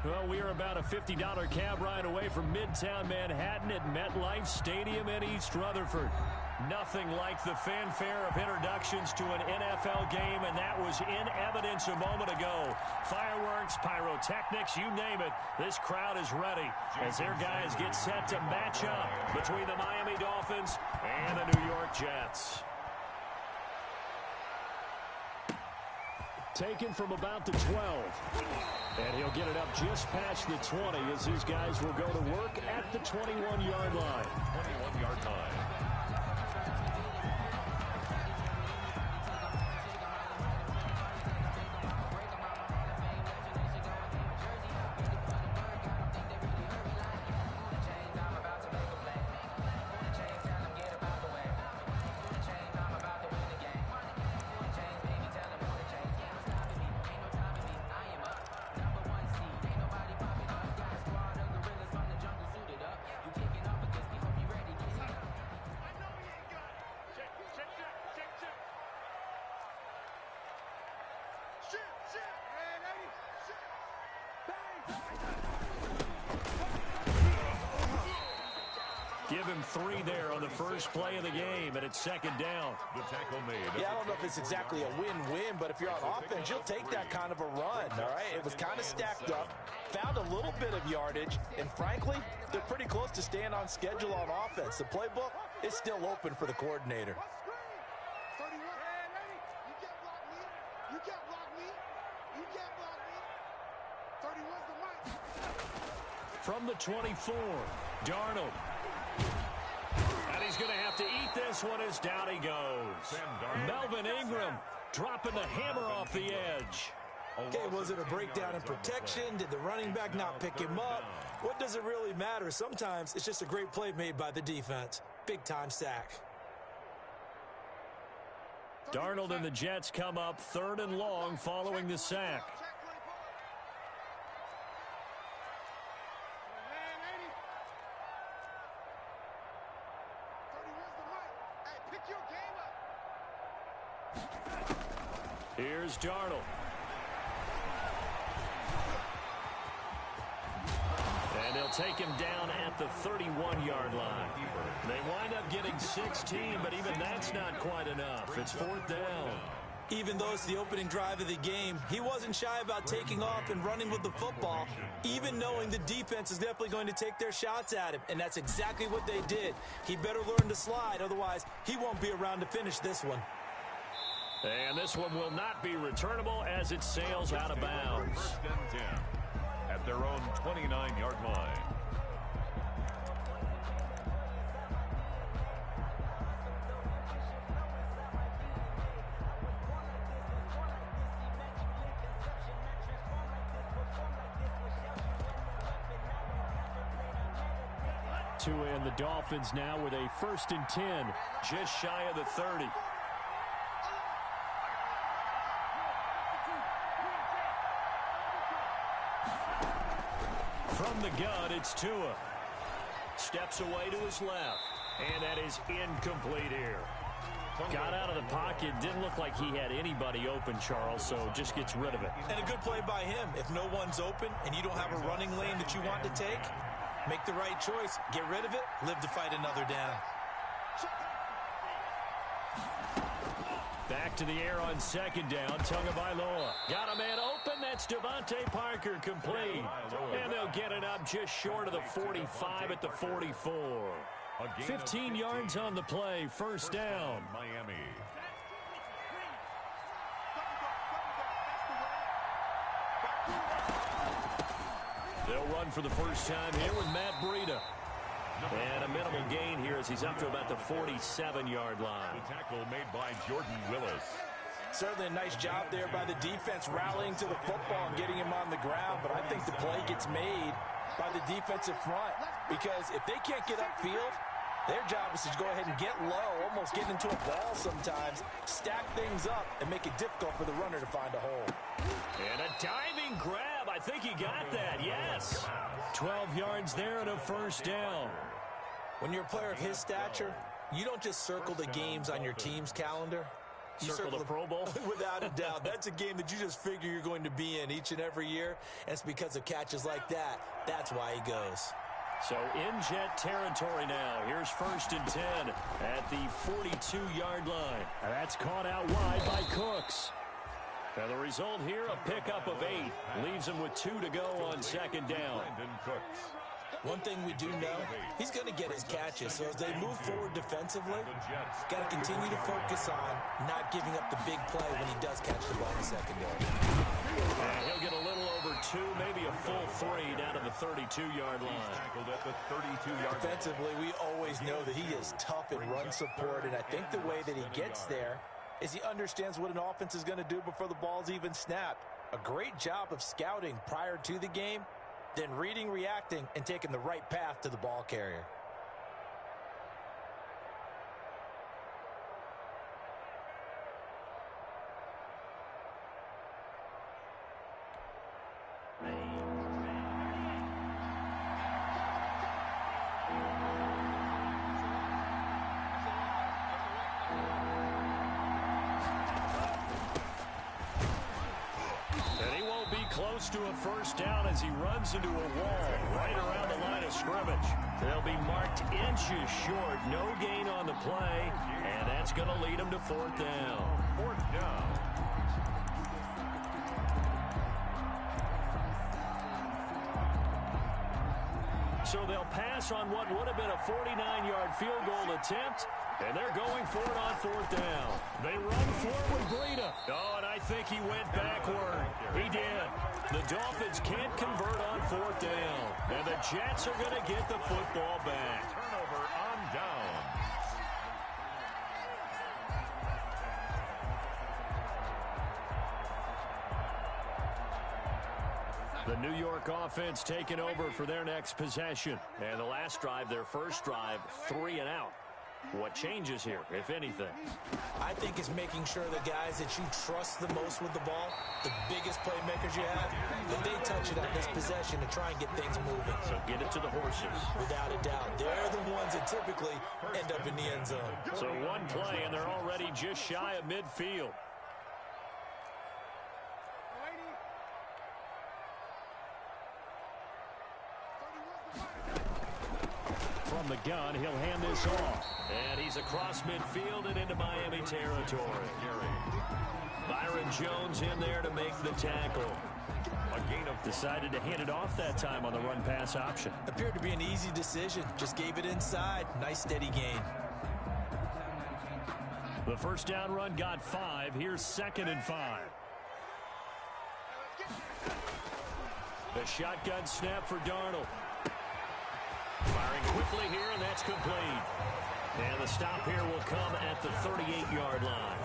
Well, we are about a $50 cab ride away from Midtown Manhattan at MetLife Stadium in East Rutherford. Nothing like the fanfare of introductions to an NFL game, and that was in evidence a moment ago. Fireworks, pyrotechnics, you name it, this crowd is ready as their guys get set to match up between the Miami Dolphins and the New York Jets. Taken from about the 12. And he'll get it up just past the 20 as his guys will go to work at the 21-yard line. 21-yard line. Give him 3 there on the first play of the game, and it's second down. The tackle made. Yeah, I don't know if it's exactly a win-win, but if you're on offense, you'll take that kind of a run, all right? It was kind of stacked up, found a little bit of yardage, and frankly, they're pretty close to staying on schedule on offense. The playbook is still open for the coordinator. From the 24, Darnold. And he's going to have to eat this one as down he goes. Melvin Ingram dropping the hammer off the edge. Okay, was it a breakdown in protection? Did the running back not pick him up? What does it really matter? Sometimes it's just a great play made by the defense. Big-time sack. Darnold and the Jets come up 3rd and long following the sack. Here's Darnold. And they'll take him down at the 31-yard line. They wind up getting 16, but even that's not quite enough. It's 4th down. Even though it's the opening drive of the game, he wasn't shy about taking off and running with the football, even knowing the defense is definitely going to take their shots at him, and that's exactly what they did. He better learn to slide, otherwise he won't be around to finish this one. And this one will not be returnable as it sails out of bounds. 1st and 10 at their own 29-yard line. To end the Dolphins now with a 1st and 10, just shy of the 30. From the gun, it's Tua. Steps away to his left, and that is incomplete here. Got out of the pocket, didn't look like he had anybody open, Charles, so just gets rid of it. And a good play by him. If no one's open and you don't have a running lane that you want to take, make the right choice, get rid of it, live to fight another down. Back to the air on 2nd down, Tagovailoa. Got a man open, that's Devontae Parker, complete. And they'll get it up just short of the 45 at the 44. 15 yards on the play, 1st down. Miami. They'll run for the first time here with Matt Breida. And a minimal gain here as he's up to about the 47-yard line. The tackle made by Jordan Willis. Certainly a nice job there by the defense rallying to the football and getting him on the ground, but I think the play gets made by the defensive front because if they can't get upfield, their job is to go ahead and get low, almost get into a ball sometimes, stack things up, and make it difficult for the runner to find a hole. And a diving grab. I think he got that, yes. 12 yards there and a 1st down. When you're a player of his stature, you don't just circle the games on your team's calendar. Circle the Pro Bowl? Without a doubt. That's a game that you just figure you're going to be in each and every year. And it's because of catches like that. That's why he goes. So in Jet territory now. Here's 1st and 10 at the 42-yard line. And that's caught out wide by Cooks. And the result here, a pickup of 8. Leaves him with 2 to go on 2nd down. One thing we do know, he's going to get his catches. So as they move forward defensively, got to continue to focus on not giving up the big play when he does catch the ball in the secondary. And he'll get a little over 2, maybe a full 3 down to the 32-yard line. Defensively, we always know that he is tough in run support, and I think the way that he gets there is he understands what an offense is going to do before the ball's even snapped. A great job of scouting prior to the game, then reading, reacting, and taking the right path to the ball carrier. Close to a 1st down as he runs into a wall right around the line of scrimmage. They'll be marked inches short. No gain on the play, and that's going to lead him to 4th down. 4th down. So they'll pass on what would have been a 49-yard field goal attempt, and they're going for it on 4th down. They run forward, Breida. Oh, and I think he went backward. He did. The Dolphins can't convert on 4th down, and the Jets are going to get the football back. Turnover on down. The New York offense taking over for their next possession. And the last drive, their first drive, 3 and out. What changes here, if anything? I think it's making sure the guys that you trust the most with the ball, the biggest playmakers you have, that they touch it on this possession to try and get things moving. So get it to the horses. Without a doubt. They're the ones that typically end up in the end zone. So one play, and they're already just shy of midfield. From the gun, he'll hand this off. And he's across midfield and into Miami territory. Byron Jones in there to make the tackle. Decided to hand it off that time on the run-pass option. Appeared to be an easy decision. Just gave it inside. Nice steady gain. The 1st down run got 5. Here's 2nd and 5. The shotgun snap for Darnold. Firing quickly here, and that's complete. And the stop here will come at the 38-yard line.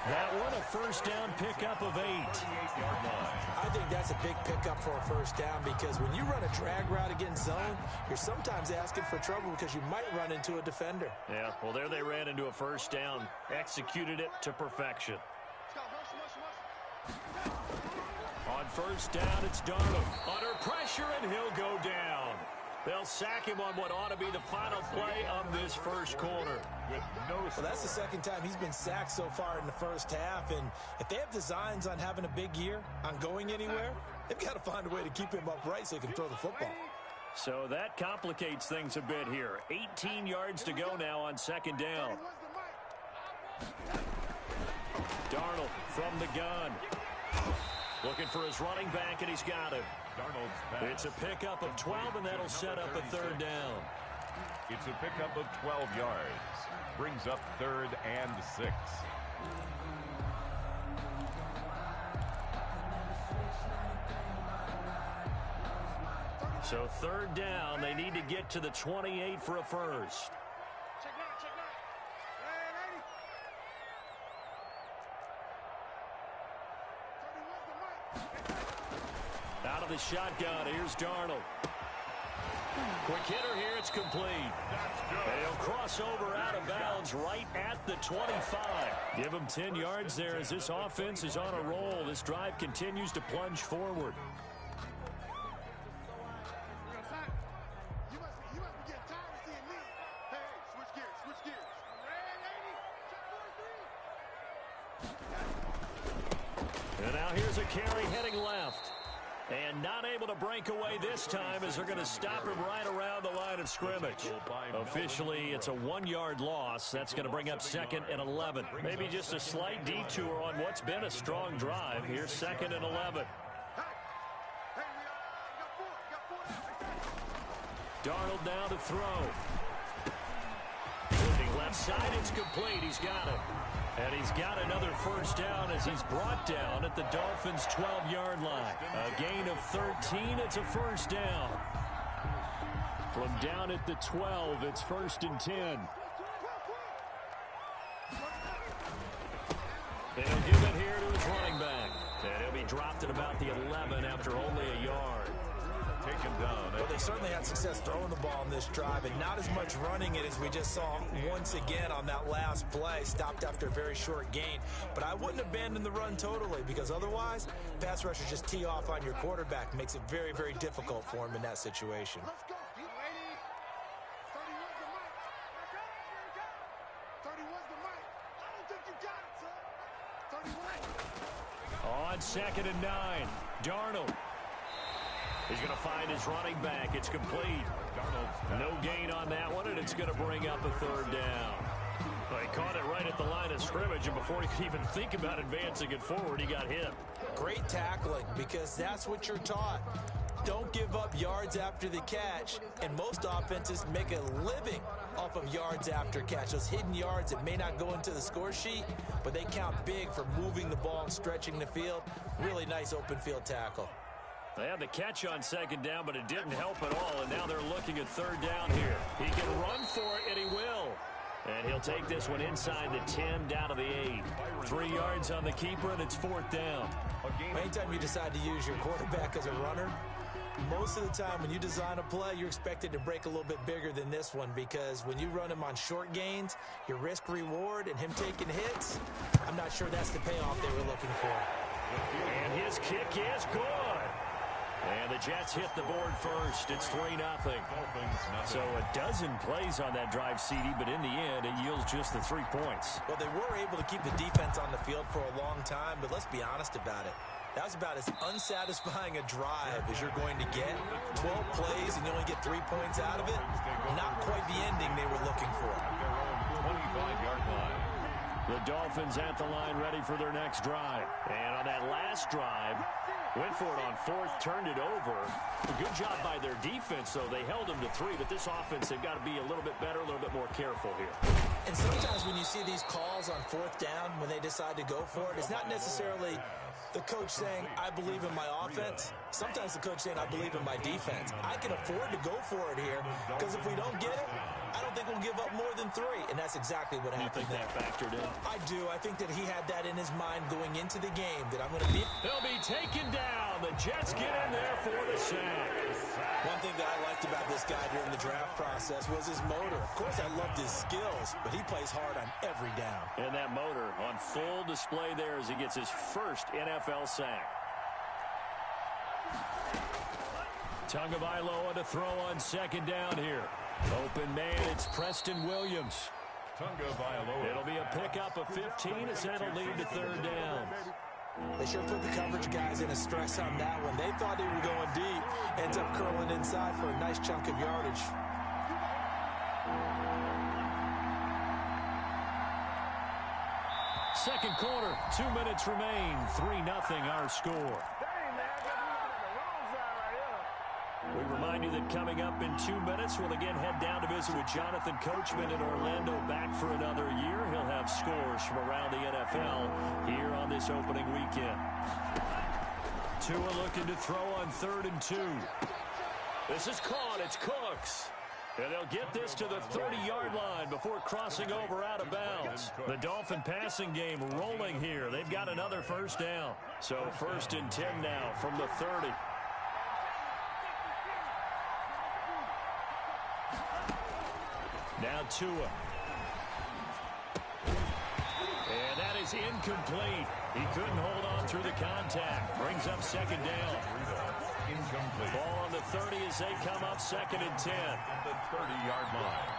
That one a 1st down pickup of 8. I think that's a big pickup for a 1st down because when you run a drag route against zone, you're sometimes asking for trouble because you might run into a defender. Yeah, well, there they ran into a 1st down. Executed it to perfection. On 1st down, it's Darnold. Under pressure, and he'll go down. They'll sack him on what ought to be the final play of this 1st quarter. Well, that's the 2nd time he's been sacked so far in the 1st half. And if they have designs on having a big year, on going anywhere, they've got to find a way to keep him upright so he can throw the football. So that complicates things a bit here. 18 yards to go now on 2nd down. Darnold from the gun. Looking for his running back, and he's got him. It's a pickup of 12, and that'll set up a 3rd down. It's a pickup of 12 yards. Brings up 3rd and 6. So 3rd down, they need to get to the 28 for a 1st. Out of the shotgun, here's Darnold. Quick hitter here, it's complete. And he'll cross over out of bounds right at the 25. Give him 10 yards there as this offense is on a roll. This drive continues to plunge forward. And now here's a carry heading left. And not able to break away this time as they're going to stop him right around the line of scrimmage. Officially, it's a 1-yard loss. That's going to bring up 2nd and 11. Maybe just a slight detour on what's been a strong drive. Here's 2nd and 11. Darnold now to throw. Looking left side, it's complete. He's got it. And he's got another first down as he's brought down at the Dolphins' 12-yard line. A gain of 13, it's a first down. From down at the 12, it's 1st and 10. And he'll give it here to his running back. And he'll be dropped at about the 11 after only a yard. Taken down. Well, they certainly had success throwing the ball in this drive, and not as much running it as we just saw once again on that last play. Stopped after a very short gain. But I wouldn't abandon the run totally, because otherwise, pass rushers just tee off on your quarterback. Makes it very, very difficult for him in that situation. On 2nd and 9, Darnold. He's going to find his running back. It's complete. No gain on that one, and it's going to bring up a 3rd down. Well, he caught it right at the line of scrimmage, and before he could even think about advancing it forward, he got hit. Great tackling, because that's what you're taught. Don't give up yards after the catch, and most offenses make a living off of yards after catch. Those hidden yards that may not go into the score sheet, but they count big for moving the ball and stretching the field. Really nice open field tackle. They had the catch on 2nd down, but it didn't help at all, and now they're looking at 3rd down here. He can run for it, and he will. And he'll take this one inside the 10, down to the 8. 3 yards on the keeper, and it's 4th down. Anytime you decide to use your quarterback as a runner, most of the time when you design a play, you're expected to break a little bit bigger than this one, because when you run him on short gains, your risk-reward and him taking hits, I'm not sure that's the payoff they were looking for. And his kick is good. And the Jets hit the board first. It's 3-0. So a dozen plays on that drive, CD, but in the end, it yields just the 3 points. Well, they were able to keep the defense on the field for a long time, but let's be honest about it. That was about as unsatisfying a drive as you're going to get. 12 plays and you only get 3 points out of it. Not quite the ending they were looking for. 25-yard line. The Dolphins at the line ready for their next drive. And on that last drive, went for it on 4th, turned it over. A good job by their defense, though. They held them to 3, but this offense, they've got to be a little bit better, a little bit more careful here. And sometimes when you see these calls on 4th down, when they decide to go for it, it's not necessarily the coach saying, I believe in my offense. Sometimes the coach saying, I believe in my defense. I can afford to go for it here, because if we don't get it, I don't think we'll give up more than 3. And that's exactly what happened. You think that factored in? I do. I think that he had that in his mind going into the game, that I'm going to beat. They'll be taken down. The Jets get in there for the sack. One thing that I liked about this guy during the draft process was his motor. Of course, I loved his skills, but he plays hard on every down. And that motor on full display there as he gets his first NFL sack. Tagovailoa to throw on 2nd down here. Open man, it's Preston Williams. Tagovailoa. It'll be a pickup of 15 as that'll lead to 3rd down. They sure put the coverage guys in a stress on that one. They thought they were going deep. Ends up curling inside for a nice chunk of yardage. Second quarter, 2 minutes remain. 3-0 our score. We remind you that coming up in 2 minutes, we'll again head down to visit with Jonathan Coachman in Orlando, back for another year. He'll have scores from around the NFL here on this opening weekend. Tua looking to throw on 3rd and 2. This is caught. It's Cooks. And they'll get this to the 30-yard line before crossing over out of bounds. The Dolphin passing game rolling here. They've got another first down. So 1st and 10 now from the 30. Now Tua. And that is incomplete. He couldn't hold on through the contact. Brings up 2nd down. Incomplete. Ball on the 30 as they come up 2nd and 10. At the 30-yard line.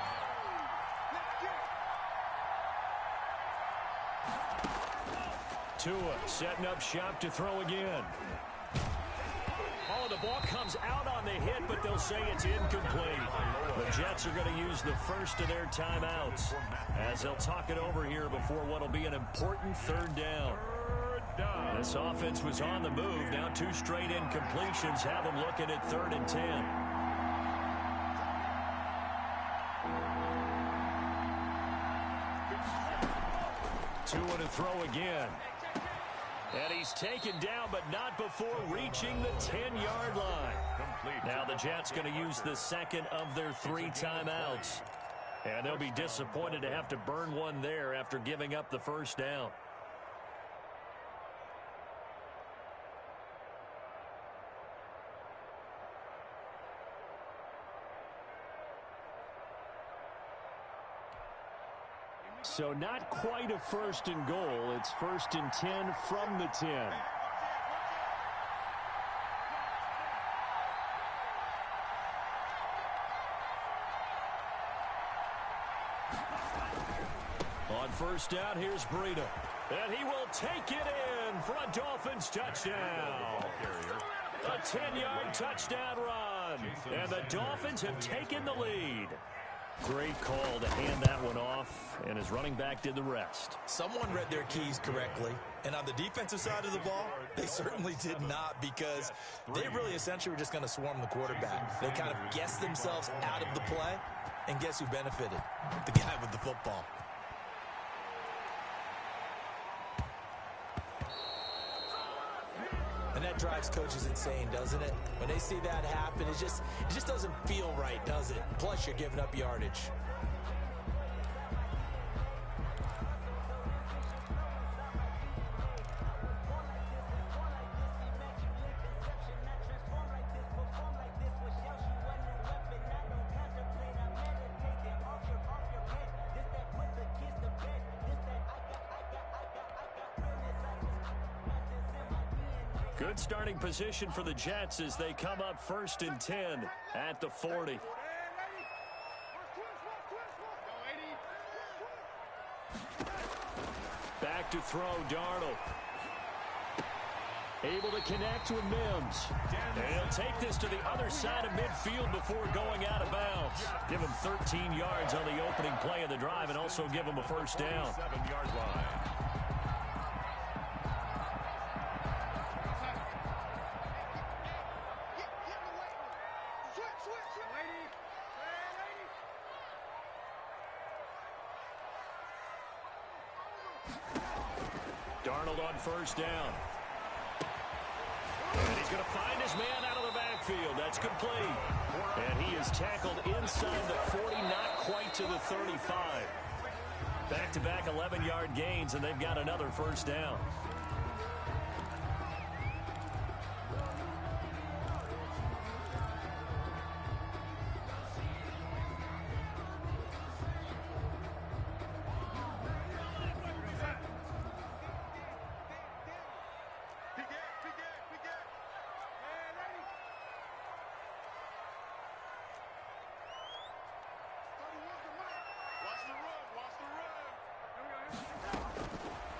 Tua setting up shop to throw again. Oh, the ball comes out on the hit, but they'll say it's incomplete. The Jets are going to use the first of their timeouts as they'll talk it over here before what will be an important third down. This offense was on the move. Now 2 straight incompletions have them looking at 3rd and 10. Tua to throw again. And he's taken down, but not before reaching the 10-yard line. Now the Jets going to use the second of their 3 timeouts. And they'll be disappointed to have to burn one there after giving up the first down. So not quite a 1st and goal. It's 1st and 10 from the 10. On 1st down, here's Breida. And he will take it in for a Dolphins touchdown. A 10-yard touchdown run. And the Dolphins have taken the lead. Great call to hand that one off, and his running back did the rest. Someone read their keys correctly, and on the defensive side of the ball, they certainly did not, because they really essentially were just going to swarm the quarterback. They kind of guessed themselves out of the play, and guess who benefited? The guy with the football. And that drives coaches insane, doesn't it? When they see that happen, it just doesn't feel right, does it? Plus, you're giving up yardage. Good starting position for the Jets as they come up 1st and 10 at the 40. Back to throw, Darnold. Able to connect with Mims. And he'll take this to the other side of midfield before going out of bounds. Give him 13 yards on the opening play of the drive and also give him a first down. 7-yard line. Darnold on 1st down. And he's going to find his man out of the backfield. That's complete. And he is tackled inside the 40, not quite to the 35. Back-to-back 11-yard gains, and they've got another first down.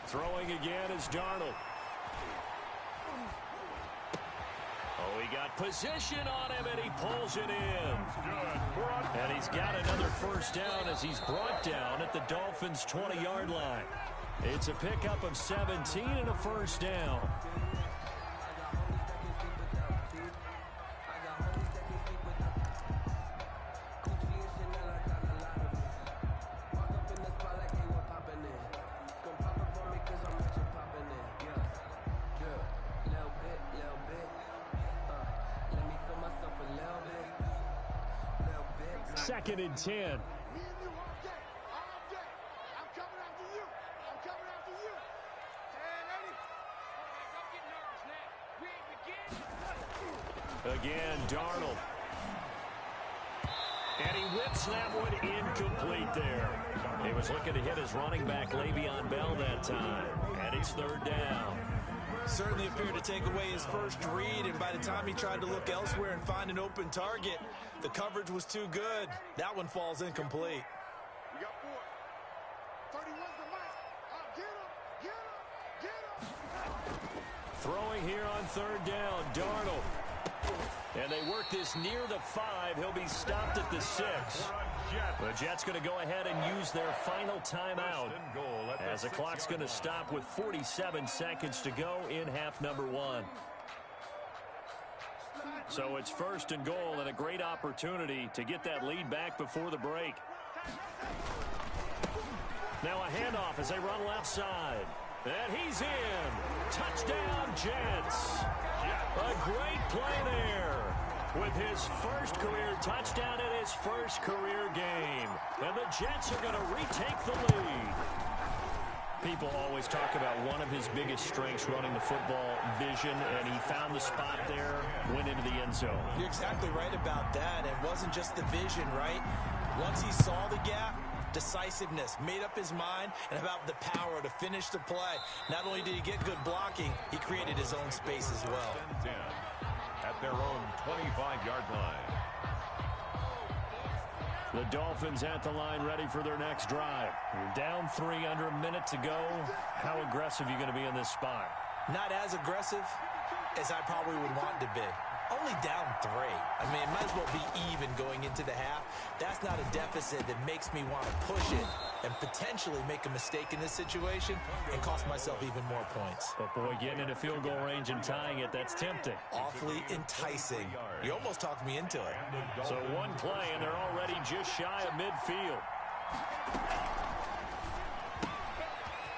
Throwing again is Darnold. Oh, he got position on him, and he pulls it in. And he's got another first down as he's brought down at the Dolphins' 20-yard line. It's a pickup of 17 and a first down. Second and 10. Again, Darnold. And he whips that one incomplete there. He was looking to hit his running back, Le'Veon Bell, that time. And it's 3rd down. Certainly appeared to take away his first read, and by the time he tried to look elsewhere and find an open target, the coverage was too good. That one falls incomplete. We got 4. 31's the mic. Get him. Throwing here on third down, Darnold. And they work this near the 5. He'll be stopped at the 6. The Jets going to go ahead and use their final timeout as the clock's going to stop with 47 seconds to go in half number 1. So it's first and goal and a great opportunity to get that lead back before the break. Now a handoff as they run left side. And he's in. Touchdown, Jets. A great play there with his first career touchdown in his first career game. And the Jets are going to retake the lead. People always talk about one of his biggest strengths running the football, vision, and he found the spot there, went into the end zone. You're exactly right about that. It wasn't just the vision, right? Once he saw the gap, decisiveness, made up his mind, and about the power to finish the play. Not only did he get good blocking, he created his own space as well. 10 at their own 25-yard line. The Dolphins at the line ready for their next drive. You're down 3 under a minute to go. How aggressive are you going to be in this spot? Not as aggressive as I probably would want to be. Only down 3. I mean, it might as well be even going into the half. That's not a deficit that makes me want to push it and potentially make a mistake in this situation and cost myself even more points. But, boy, getting into field goal range and tying it, that's tempting. Awfully enticing. You almost talked me into it. So one play, and they're already just shy of midfield.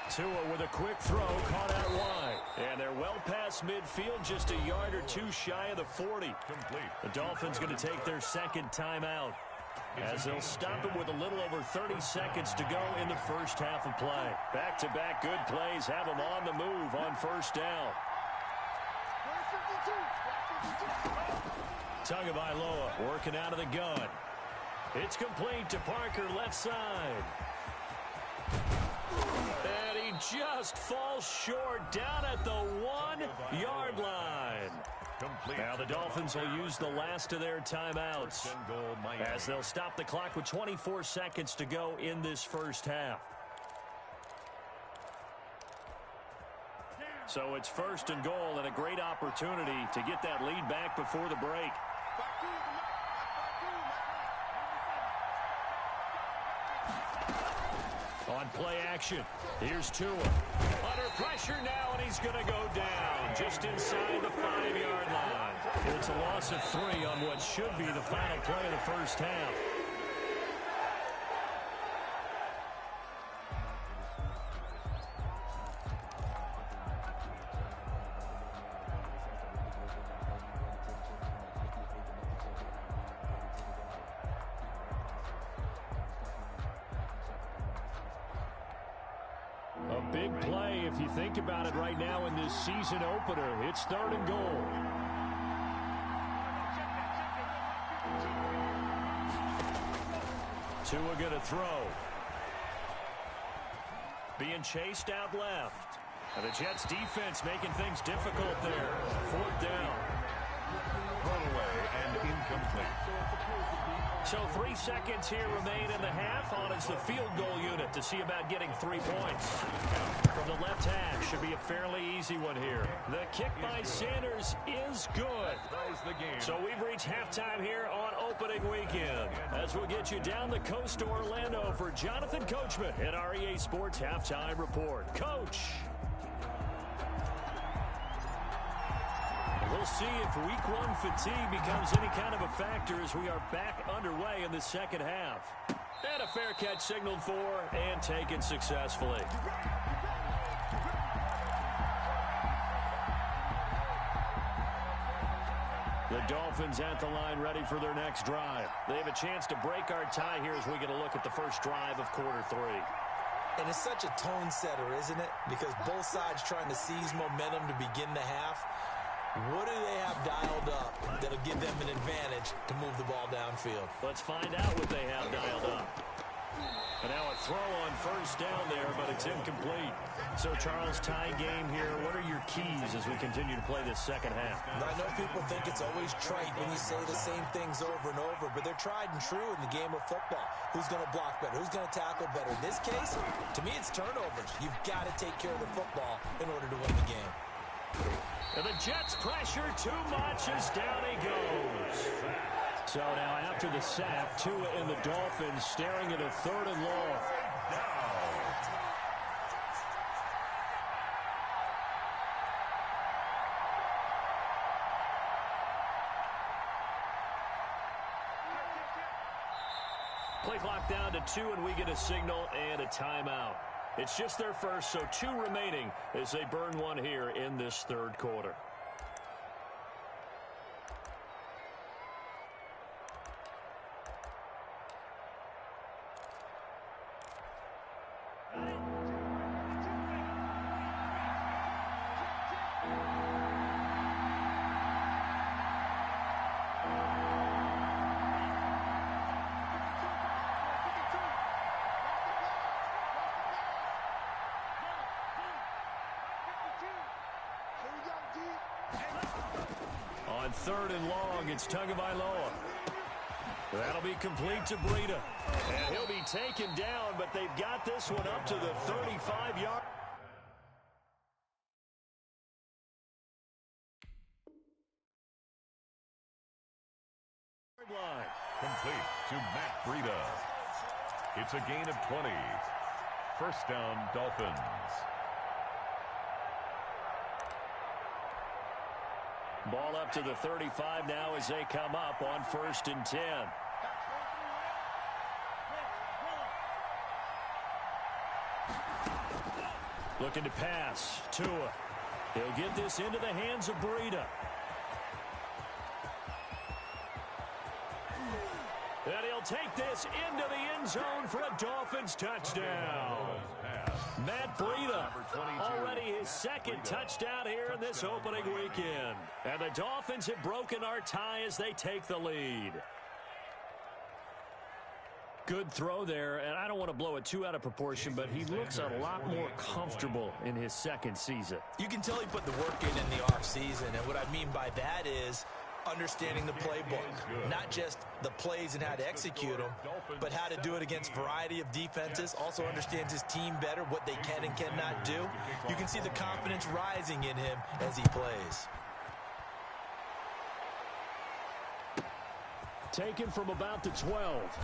Tua with a quick throw, caught out wide. And they're well past midfield, just a yard or 2 shy of the 40. The Dolphins going to take their second timeout as they'll stop it with a little over 30 seconds to go in the first half of play. Back-to-back good plays have them on the move on first down. Tagovailoa working out of the gun. It's complete to Parker, left side. And he just falls short down at the 1-yard line. Now the Dolphins will use the last of their timeouts as they'll stop the clock with 24 seconds to go in this first half. So it's first and goal and a great opportunity to get that lead back before the break. On play action, here's Tua. Under pressure now, and he's going to go down just inside the 5-yard line. It's a loss of 3 on what should be the final play of the first half. A big play if you think about it right now in this season opener. It's third and goal. Tua going to throw. Being chased out left. And the Jets defense making things difficult there. 4th down. Thrown away and incomplete. So 3 seconds here remain in the half. On is the field goal unit to see about getting 3 points. From the left hash, should be a fairly easy one here. The kick by Sanders is good. So we've reached halftime here on opening weekend. As we'll get you down the coast to Orlando for Jonathan Coachman at our EA Sports Halftime Report. Coach. We'll see if week 1 fatigue becomes any kind of a factor as we are back underway in the second half. And a fair catch signaled for and taken successfully. The Dolphins at the line ready for their next drive. They have a chance to break our tie here as we get a look at the first drive of quarter 3. And it's such a tone setter, isn't it? Because both sides trying to seize momentum to begin the half. What do they have dialed up that'll give them an advantage to move the ball downfield? Let's find out what they have dialed up. And now a throw on first down there, but it's incomplete. So, Charles, tie game here. What are your keys as we continue to play this second half? I know people think it's always trite when you say the same things over and over, but they're tried and true in the game of football. Who's going to block better? Who's going to tackle better? In this case, to me, it's turnovers. You've got to take care of the football in order to win the game. And the Jets pressure too much as down he goes. So now after the sack, Tua and the Dolphins staring at a 3rd and long. Play clock down to 2, and we get a signal and a timeout. It's just their first, so 2 remaining as they burn one here in this 3rd quarter. On 3rd and long, it's Tagovailoa. That'll be complete to Breida. And he'll be taken down, but they've got this one up to the 35-yard line. Complete to Matt Breida. It's a gain of 20. First down, Dolphins. Ball up to the 35 now as they come up on 1st and 10. Looking to pass. Tua. He'll get this into the hands of Breida. And he'll take this into the end zone for a Dolphins touchdown. Matt Breida, already his 2nd touchdown here in this opening weekend. And the Dolphins have broken our tie as they take the lead. Good throw there, and I don't want to blow it too out of proportion, but he looks a lot more comfortable in his 2nd season. You can tell he put the work in the offseason, and what I mean by that is understanding the playbook, not just the plays and how to execute them, but how to do it against a variety of defenses. Also understands his team better, what they can and cannot do. You can see the confidence rising in him as he plays. Taken from about the 12.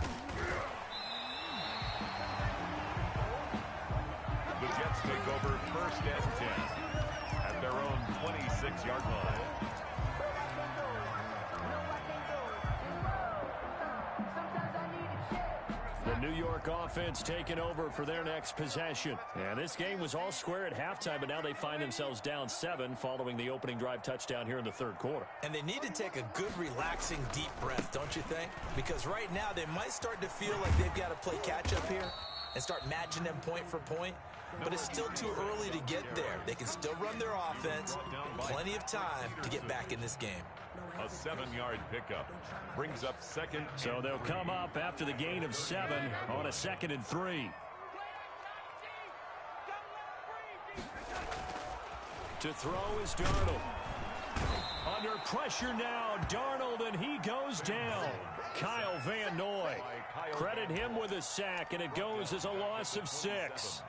The Jets take over 1st and 10 at their own 26-yard line. The New York offense taking over for their next possession. And this game was all square at halftime, but now they find themselves down 7 following the opening drive touchdown here in the 3rd quarter. And they need to take a good, relaxing, deep breath, don't you think? Because right now they might start to feel like they've got to play catch-up here and start matching them point for point. But it's still too early to get there. They can still run their offense. Plenty of time to get back in this game. A 7-yard pickup brings up 2nd. So they'll come up after the gain of 7 on a 2nd and 3. To throw is Darnold. Under pressure now, Darnold, and he goes down. Kyle Van Noy. Credit him with a sack, and it goes as a loss of 6.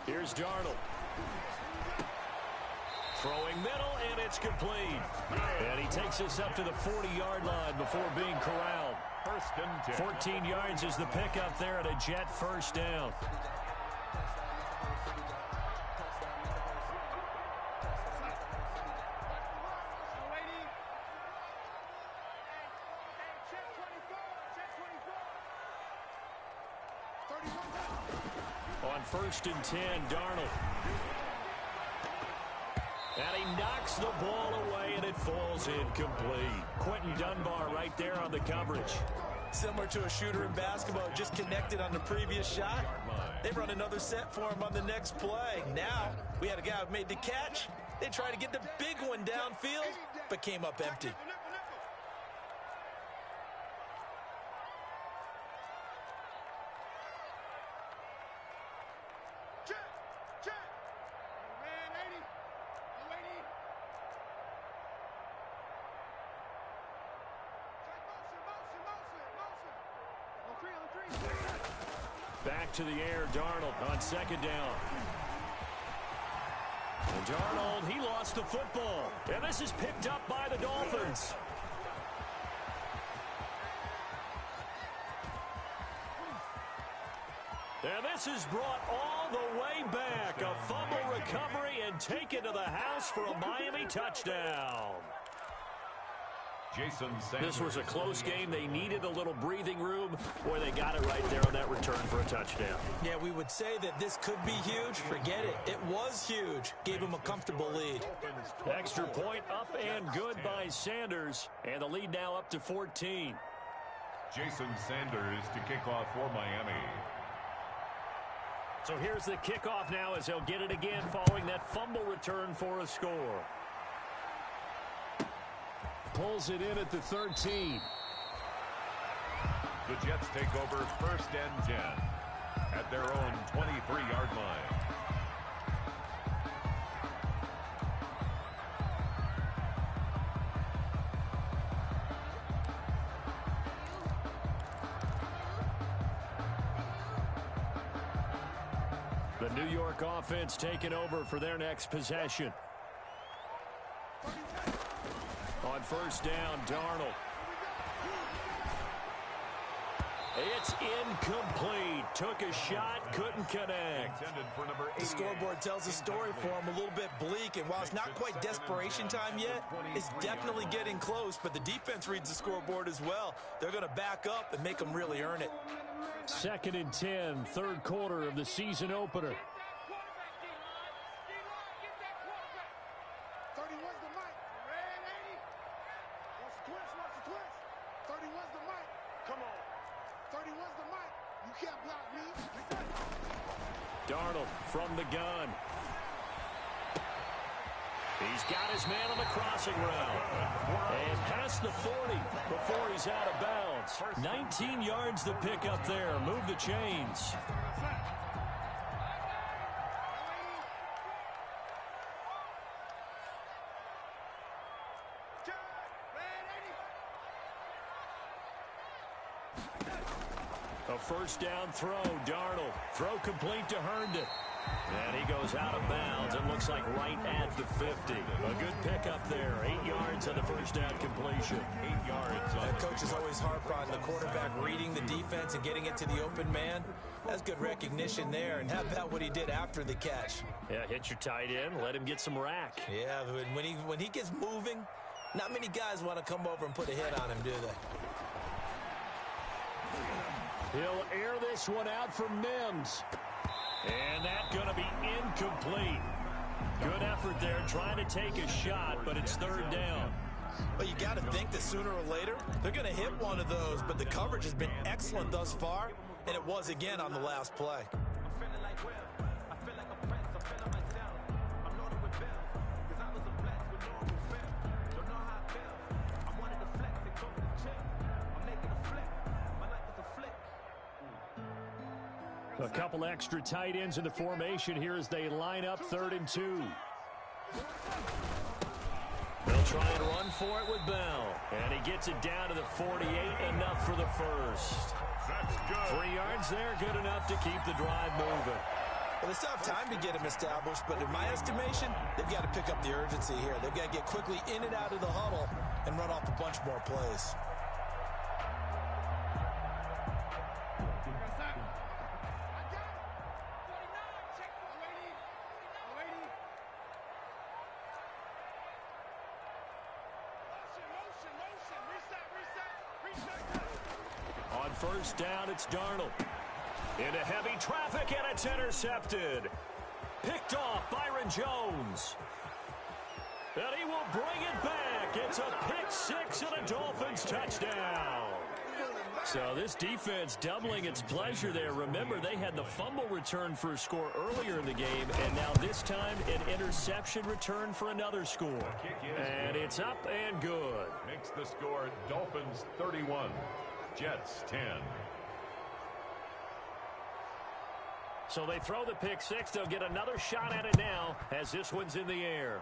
Here's Darnold. Throwing middle, and it's complete. And he takes us up to the 40-yard line before being corralled. 1st and 10. 14 yards is the pickup there at a Jet 1st down. On 1st and 10, Darnold. And he knocks the ball away, and it falls incomplete. Quentin Dunbar right there on the coverage. Similar to a shooter in basketball, just connected on the previous shot. They run another set for him on the next play. Now, we had a guy who made the catch. They tried to get the big one downfield, but came up empty. to the air. Darnold on second down. And Darnold, he lost the football. And this is picked up by the Dolphins. And this is brought all the way back. A fumble recovery and taken to the house for a Miami touchdown. This was a close game. They needed a little breathing room. Boy, they got it right there on that return for a touchdown. Yeah, we would say that this could be huge. Forget it. It was huge. Gave him a comfortable lead. Extra point up and good by Sanders. And the lead now up to 14. Jason Sanders to kick off for Miami. So here's the kickoff now as they'll get it again following that fumble return for a score. Pulls it in at the 13. The Jets take over 1st and 10 at their own 23-yard line. The New York offense taking over for their next possession. On 1st down, Darnold. It's incomplete. Took a shot, couldn't connect. The scoreboard tells a story for him, a little bit bleak, and while it's not quite desperation time yet, it's definitely getting close, but the defense reads the scoreboard as well. They're going to back up and make them really earn it. 2nd and 10, 3rd quarter of the season opener. Darnold from the gun. He's got his man on the crossing route. And past the 40 before he's out of bounds. 19 yards the pick up there. Move the chains. A 1st down throw. Darnold. Throw complete to Herndon. And he goes out of bounds. It looks like right at the 50. A good pickup there. 8 yards on the 1st down completion. 8 yards. Coaches always harp on the quarterback reading the defense and getting it to the open man. That's good recognition there. And how about what he did after the catch? Yeah, hit your tight end. Let him get some rack. Yeah, when he gets moving, not many guys want to come over and put a hit on him, do they? He'll air this one out for Mims. And that's going to be incomplete. Good effort there trying to take a shot, but it's 3rd down. Well, you got to think that sooner or later they're going to hit one of those, but the coverage has been excellent thus far, and it was again on the last play. A couple extra tight ends in the formation here as they line up 3rd and 2. They'll try and run for it with Bell. And he gets it down to the 48, enough for the 1st. That's good. 3 yards there, good enough to keep the drive moving. Well, they still have time to get him established, but in my estimation, they've got to pick up the urgency here. They've got to get quickly in and out of the huddle and run off a bunch more plays. On 1st down, it's Darnold. Into heavy traffic, and it's intercepted. Picked off Byron Jones. And he will bring it back. It's a pick 6 and a Dolphins touchdown. So this defense doubling its pleasure there. Remember, they had the fumble return for a score earlier in the game, and now this time an interception return for another score. And it's up and good. Makes the score Dolphins 31, Jets 10. So they throw the pick 6. They'll get another shot at it now as this one's in the air.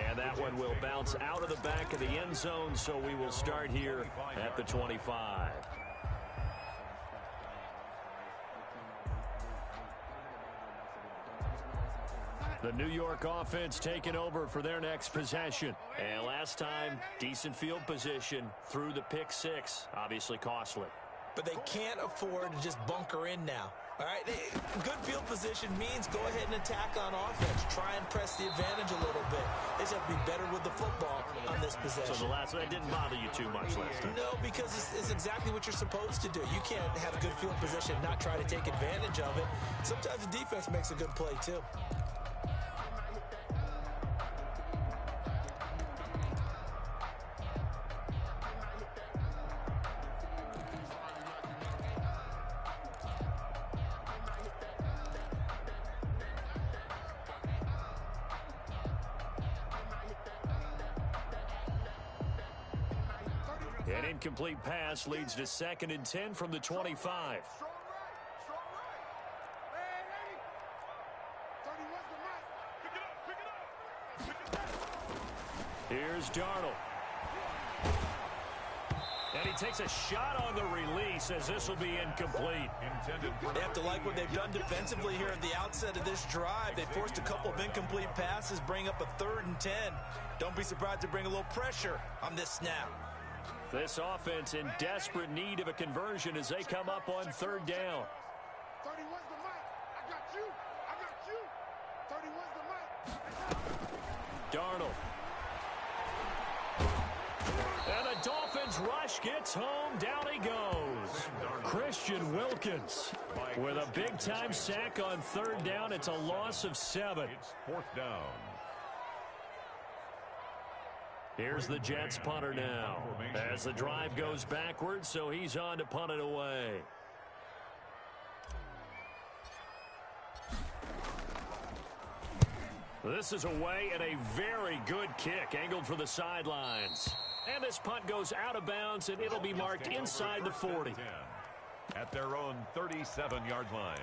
And that one will bounce out of the back of the end zone, so we will start here at the 25. The New York offense taking over for their next possession. And last time, decent field position through the pick six. Obviously costly. But they can't afford to just bunker in now. All right, good field position means go ahead and attack on offense. Try and press the advantage a little bit. They just have to be better with the football on this possession. So that didn't bother you too much last time? No, because it's exactly what you're supposed to do. You can't have a good field position and not try to take advantage of it. Sometimes the defense makes a good play, too. An incomplete pass leads to 2nd and 10 from the 25. Here's Darnold. And he takes a shot on the release as this will be incomplete. They have to like what they've done defensively here at the outset of this drive. They forced a couple of incomplete passes, bring up a 3rd and 10. Don't be surprised to bring a little pressure on this snap. This offense in desperate need of a conversion as they come up on 3rd down. 31's the mic. I got you. I got you. 31's the mic. Darnold. And the Dolphins rush gets home. Down he goes. Christian Wilkins with a big-time sack on 3rd down. It's a loss of 7. It's 4th down. Here's the Jets punter now as the drive goes backwards, so he's on to punt it away. This is away and a very good kick angled for the sidelines. And this punt goes out of bounds, and it'll be marked inside the 40. At their own 37-yard line.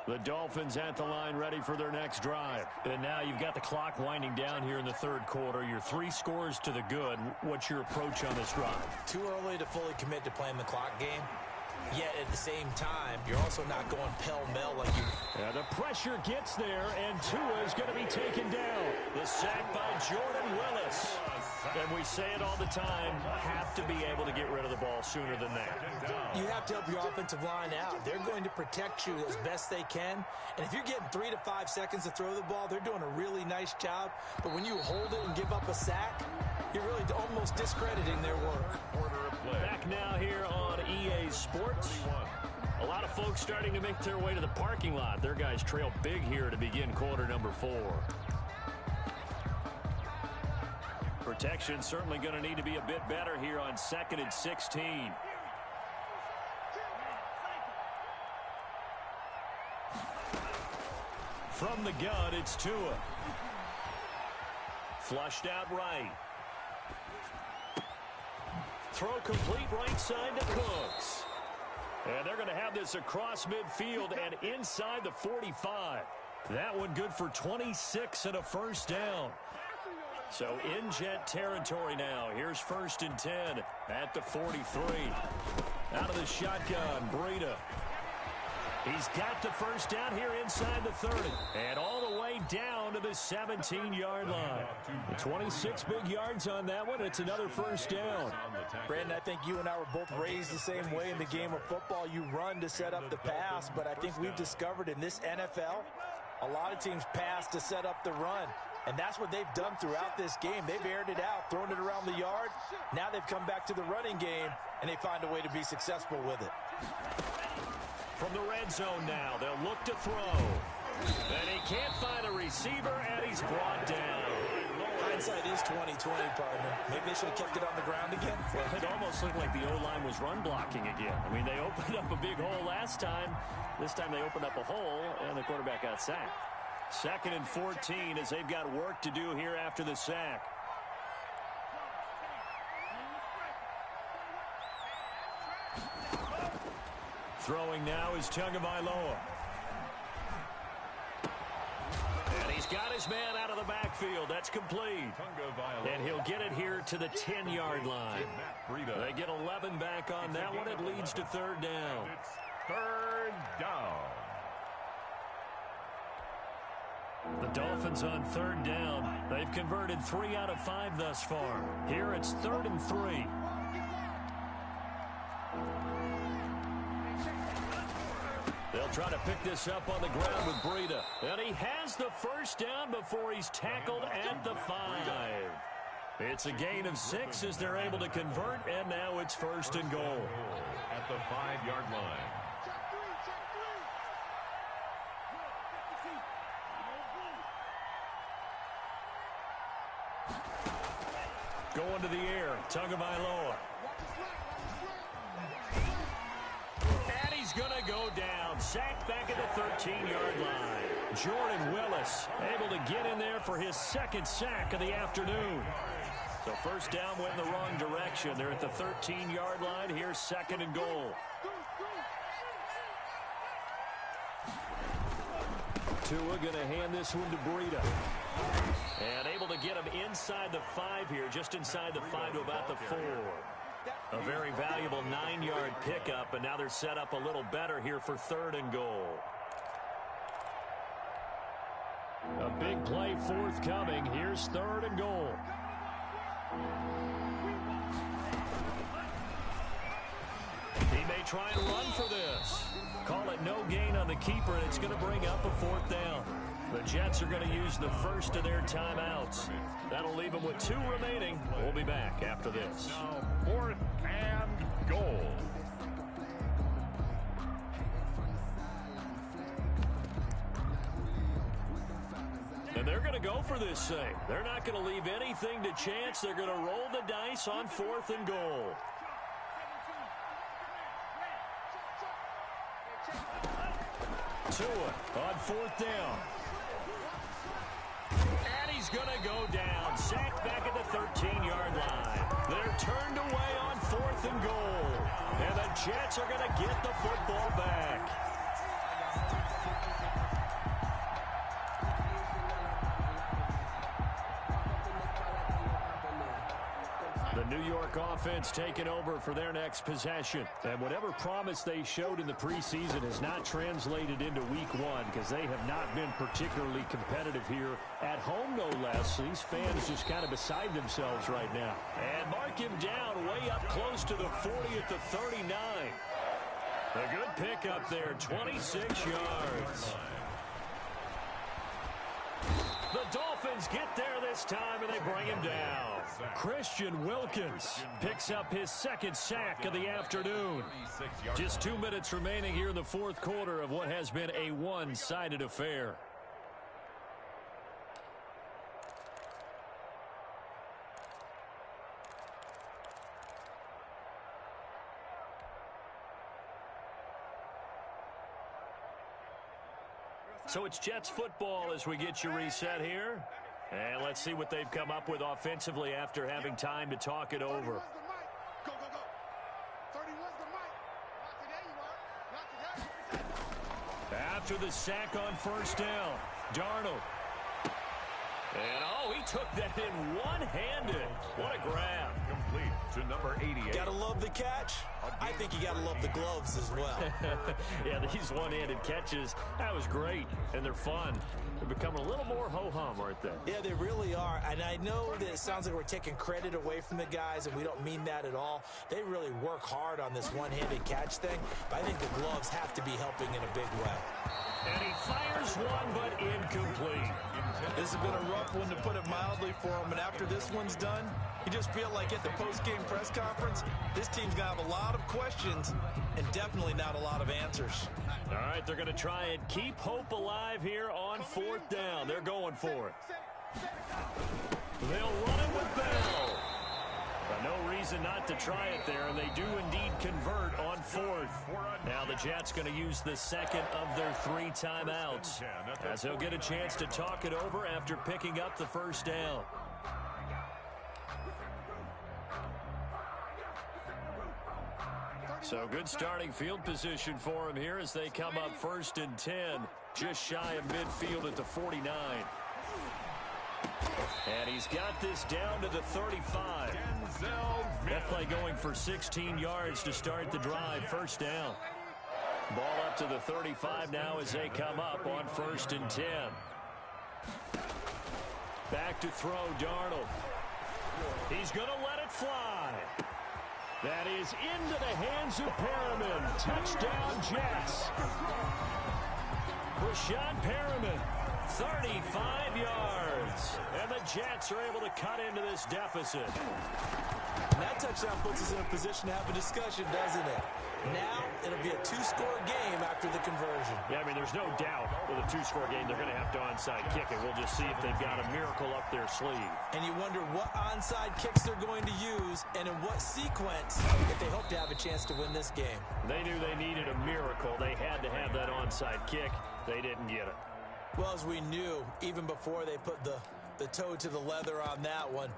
The Dolphins at the line ready for their next drive. And now you've got the clock winding down here in the 3rd quarter. You're 3 scores to the good. What's your approach on this drive? Too early to fully commit to playing the clock game. Yet at the same time, you're also not going pell-mell like you. Yeah, the pressure gets there, and Tua is going to be taken down. The sack by Jordan Willis. And we say it all the time, have to be able to get rid of the ball sooner than that. You have to help your offensive line out. They're going to protect you as best they can. And if you're getting 3 to 5 seconds to throw the ball, they're doing a really nice job. But when you hold it and give up a sack, you're really almost discrediting their work. Back now here on EA Sports. A lot of folks starting to make their way to the parking lot. Their guys trail big here to begin quarter number 4. Protection certainly going to need to be a bit better here on 2nd and 16. From the gun, it's Tua. Flushed out right. Throw complete right side to Cooks. And they're going to have this across midfield and inside the 45. That one good for 26 and a 1st down. So in Jet territory now. Here's 1st and 10 at the 43. Out of the shotgun, Breida. He's got the 1st down here inside the 30. And all the way down to the 17-yard line. 26 big yards on that one. It's another 1st down. Brandon, I think you and I were both raised the same way in the game of football. You run to set up the pass, but I think we've discovered in this NFL, a lot of teams pass to set up the run. And that's what they've done throughout this game. They've aired it out, thrown it around the yard. Now they've come back to the running game, and they find a way to be successful with it. From the red zone now, they'll look to throw. And he can't find a receiver, and he's brought down. Hindsight is 20/20, partner. Maybe they should have kept it on the ground again. Well, it almost looked like the O-line was run blocking again. I mean, they opened up a big hole last time. This time they opened up a hole, and the quarterback got sacked. 2nd and 14 as they've got work to do here after the sack. Throwing now is Tagovailoa. And he's got his man out of the backfield. That's complete. And he'll get it here to the 10-yard line. They get 11 back on that one. It leads to 3rd down. It's 3rd down. The Dolphins on 3rd down. They've converted 3 out of 5 thus far. Here it's 3rd and 3. They'll try to pick this up on the ground with Breida. And he has the first down before he's tackled at the 5. It's a gain of 6 as they're able to convert, and now it's 1st and goal. At the 5-yard line. Going to the air, Tagovailoa. And he's going to go down. Sacked back at the 13-yard line. Jordan Willis able to get in there for his 2nd sack of the afternoon. So first down went in the wrong direction. They're at the 13-yard line. Here's 2nd and goal. Tua going to hand this one to Breida. And able to get him inside the 5 here, just inside the 5 to about the 4. A very valuable 9-yard pickup, and now they're set up a little better here for 3rd and goal. A big play forthcoming. Here's 3rd and goal. He may try and run for this. Call it no gain on the keeper, and it's going to bring up a 4th down. The Jets are going to use the first of their timeouts. That'll leave them with 2 remaining. We'll be back after this. Now 4th and goal. And they're going to go for this thing. They're not going to leave anything to chance. They're going to roll the dice on 4th and goal. Tua on 4th down. And he's going to go down. Sacked back at the 13-yard line. They're turned away on 4th and goal. And the Jets are going to get the football back. The New York offense taking over for their next possession. And whatever promise they showed in the preseason has not translated into week 1 because they have not been particularly competitive here at home, no less. These fans just kind of beside themselves right now. And mark him down way up close to the 40 at the 39. A good pickup there, 26 yards. The Dolphins get there this time, and they bring him down. Christian Wilkins picks up his 2nd sack of the afternoon. Just 2 minutes remaining here in the 4th quarter of what has been a one-sided affair. So it's Jets football as we get you reset here. And let's see what they've come up with offensively after having time to talk it over. Go, go, go. 31's the mic. Not today, you are. After the sack on 1st down, Darnold. And, oh, he took that in one-handed. What a grab. Complete to number 88. Gotta love the catch. I think you gotta love the gloves as well. Yeah, these one-handed catches, that was great, and they're fun. They're becoming a little more ho-hum, aren't they? Yeah, they really are. And I know that it sounds like we're taking credit away from the guys, and we don't mean that at all. They really work hard on this one-handed catch thing, but I think the gloves have to be helping in a big way. And he fires one, but incomplete. This has been a rough one, to put it mildly, for him. And after this one's done, you just feel like at the post-game press conference, this team's going to have a lot of questions and definitely not a lot of answers. All right, they're going to try and keep hope alive here on 4th down. They're going for it. They'll run it with Bell. No reason not to try it there, and they do indeed convert on 4th. Now the Jets going to use the 2nd of their 3 timeouts, as they'll get a chance to talk it over after picking up the 1st down. So good starting field position for him here as they come up 1st and 10, just shy of midfield at the 49. And he's got this down to the 35. That play going for 16 yards to start the drive. 1st down. Ball up to the 35 now as they come up on 1st and 10. Back to throw, Darnold. He's going to let it fly. That is into the hands of Perriman. Touchdown, Jets. Brashad Perriman, 35 yards. And the Jets are able to cut into this deficit. And that touchdown puts us in a position to have a discussion, doesn't it? Now, it'll be a two-score game after the conversion. Yeah, I mean, there's no doubt with a two-score game, they're going to have to onside kick it. We'll just see if they've got a miracle up their sleeve. And you wonder what onside kicks they're going to use and in what sequence if they hope to have a chance to win this game. They knew they needed a miracle. They had to have that onside kick. They didn't get it. Well, as we knew, even before they put the toe to the leather on that one,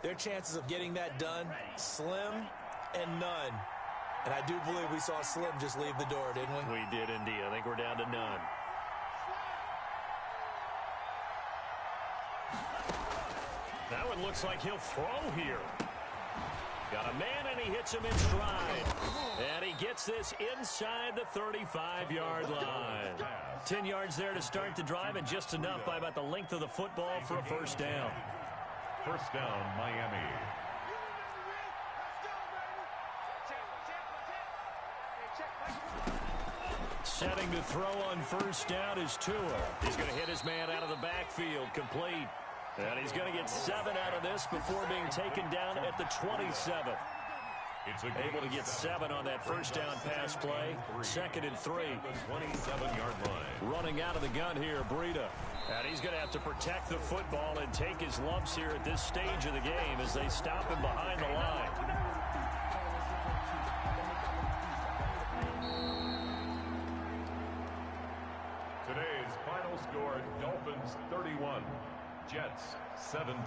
their chances of getting that done, slim and none. And I do believe we saw Slim just leave the door, didn't we? We did indeed. I think we're down to none. That one looks like he'll throw here. Got a man, and he hits him in stride. And he gets this inside the 35-yard line. 10 yards there to start the drive, and just enough by about the length of the football for a first down. First down, Miami. Setting to throw on first down is Tua. He's going to hit his man out of the backfield, complete. And he's going to get 7 out of this before being taken down at the 27. Able to get 7 on that first down pass play. 2nd and 3. 27-yard line. Running out of the gun here, Breida. And he's going to have to protect the football and take his lumps here at this stage of the game as they stop him behind the line. Today's final score, Dolphins 31, Jets 17.